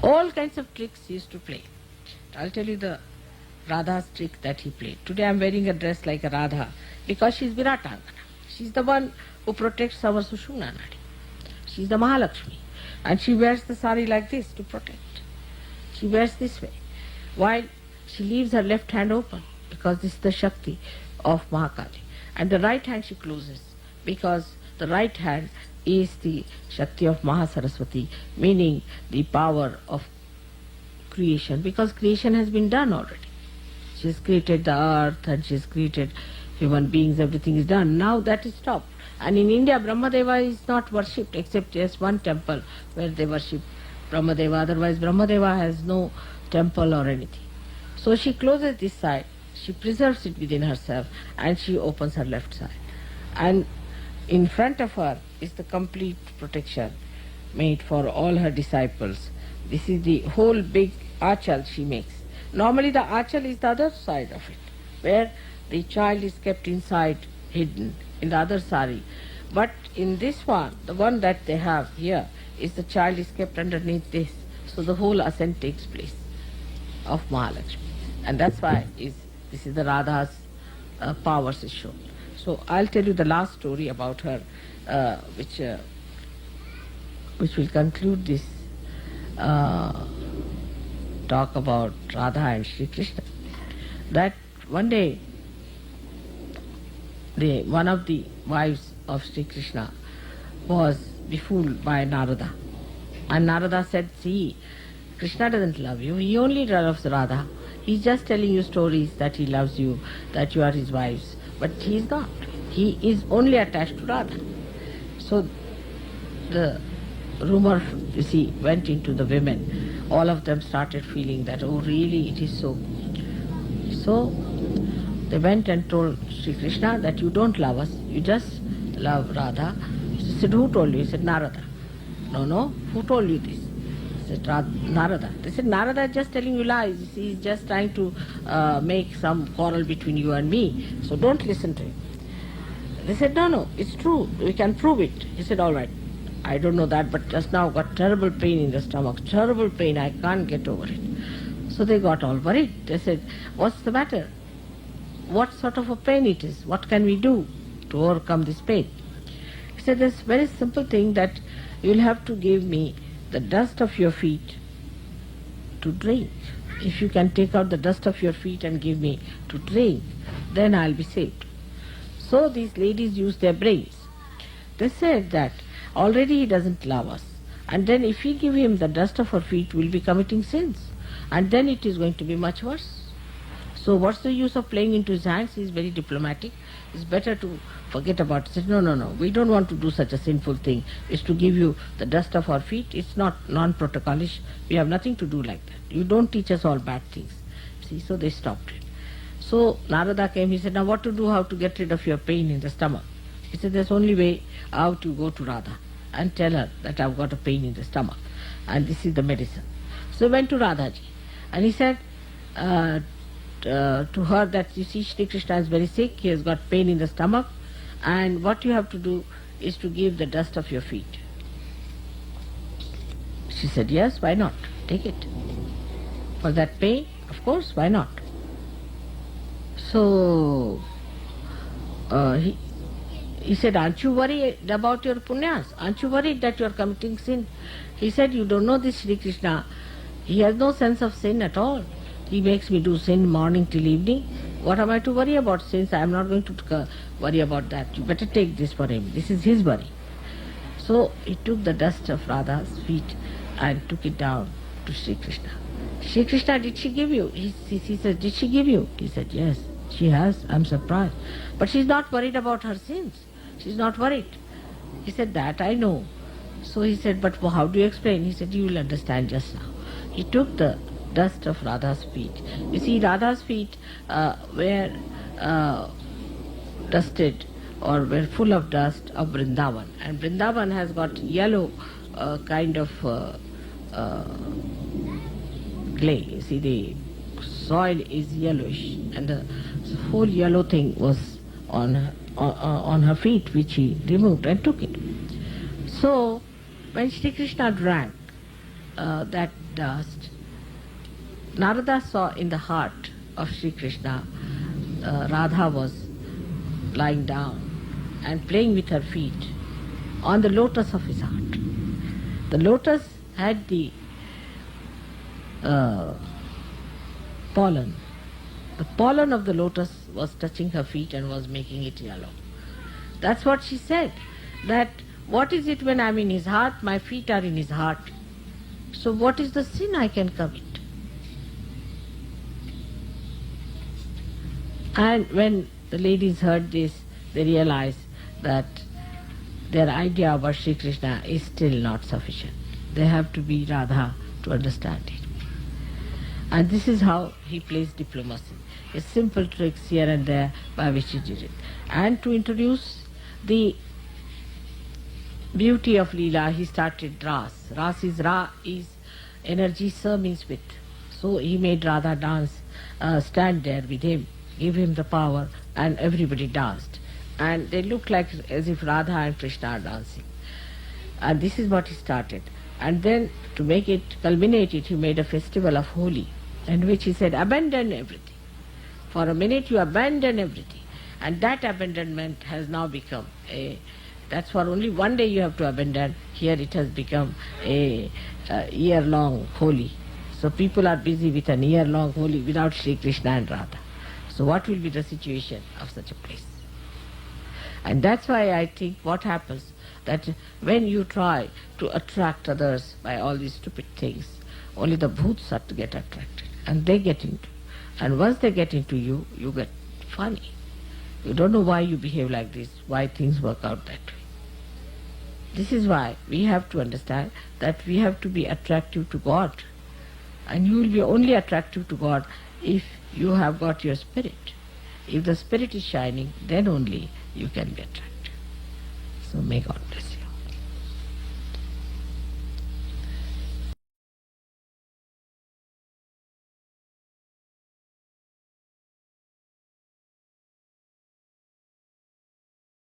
All kinds of tricks he used to play. I'll tell you the Radha's trick that he played. Today I'm wearing a dress like a Radha because she's Viratangana. She's the one who protects our Sushumna Nadi. She's the Mahalakshmi. And she wears the sari like this to protect. She wears this way. While she leaves her left hand open because this is the Shakti of Mahakali. And the right hand she closes because the right hand is the Shakti of Mahasaraswati, meaning the power of creation, because creation has been done already. She has created the earth and she has created human beings, everything is done. Now that is stopped. And in India, Brahmadeva is not worshipped except just one temple where they worship Brahmadeva. Otherwise, Brahmadeva has no temple or anything. So she closes this side, she preserves it within herself, and she opens her left side. And in front of her is the complete protection made for all her disciples. This is the whole big achal she makes. Normally the achal is the other side of it, where the child is kept inside, hidden in the other sari. But in this one, the one that they have here, is the child is kept underneath this. So the whole ascent takes place of Mahalakshmi. And that's why this is the Radha's powers is shown. So I'll tell you the last story about her, which will conclude this talk about Radha and Sri Krishna. That one day, one of the wives of Sri Krishna was befooled by Narada. And Narada said, see, Krishna doesn't love you, he only loves Radha. He's just telling you stories that he loves you, that you are his wives. But he is not. He is only attached to Radha. So the rumor, you see, went into the women. All of them started feeling that, oh really, it is so. So they went and told Sri Krishna that you don't love us, you just love Radha. He said, who told you? He said, Narada. No, who told you this? He said, Narada. They said, Narada is just telling you lies. He is just trying to make some quarrel between you and me. So don't listen to him. They said, no, it's true. We can prove it. He said, all right. I don't know that, but just now got terrible pain in the stomach. Terrible pain. I can't get over it. So they got all worried. They said, what's the matter? What sort of a pain it is? What can we do to overcome this pain? He said, there's a very simple thing that you'll have to give me the dust of your feet to drink. If you can take out the dust of your feet and give me to drink, then I'll be saved. So these ladies used their brains. They said that already he doesn't love us, and then if we give him the dust of our feet, we'll be committing sins, and then it is going to be much worse. So what's the use of playing into his hands? He's very diplomatic. It's better to forget about it. He said, no, we don't want to do such a sinful thing. It's to give you the dust of our feet. It's not non-protocolish. We have nothing to do like that. You don't teach us all bad things. See, so they stopped it. So Narada came, he said, now what to do, how to get rid of your pain in the stomach? He said, there's only way out, you go to Radha and tell her that I've got a pain in the stomach and this is the medicine. So he went to Radhaji and he said to her that, you see, Shri Krishna is very sick, he has got pain in the stomach, and what you have to do is to give the dust of your feet. She said, yes, why not? Take it. For that pain, of course, why not? So he said, aren't you worried about your punyas? Aren't you worried that you are committing sin? He said, you don't know this Shri Krishna. He has no sense of sin at all. He makes me do sin morning till evening. What am I to worry about sins? I am not going to worry about that. You better take this for him. This is his worry. So he took the dust of Radha's feet and took it down to Shri Krishna. Shri Krishna, did she give you? He said, did she give you? He said, yes, she has. I'm surprised. But she's not worried about her sins. She's not worried. He said, that I know. So he said, but how do you explain? He said, you will understand just now. He took the dust of Radha's feet. You see, Radha's feet were dusted or were full of dust of Vrindavan. And Vrindavan has got yellow kind of clay. You see, the soil is yellowish, and the whole yellow thing was on her feet, which he removed and took it. So when Shri Krishna drank that dust, Narada saw in the heart of Sri Krishna, Radha was lying down and playing with her feet on the lotus of his heart. The lotus had the pollen. The pollen of the lotus was touching her feet and was making it yellow. That's what she said, that what is it when I'm in his heart? My feet are in his heart. So what is the sin I can commit? And when the ladies heard this, they realized that their idea about Sri Krishna is still not sufficient. They have to be Radha to understand it. And this is how he plays diplomacy. A simple tricks here and there by which he did it. And to introduce the beauty of Leela, he started Ras. Ras is Ra is energy, Sa means with. So he made Radha dance, stand there with him, give him the power, and everybody danced. And they looked like as if Radha and Krishna are dancing. And this is what he started. And then to make it, culminate it, he made a festival of Holi, in which he said, abandon everything. For a minute you abandon everything. And that abandonment has now become that's for only one day you have to abandon. Here it has become a year-long Holi. So people are busy with an year-long Holi without Sri Krishna and Radha. So what will be the situation of such a place? And that's why I think what happens, that when you try to attract others by all these stupid things, only the bhoots are to get attracted. And they get into. And once they get into you, you get funny. You don't know why you behave like this, why things work out that way. This is why we have to understand that we have to be attractive to God. And you will be only attractive to God if you have got your spirit. If the spirit is shining, then only you can be attractive. So may God bless you.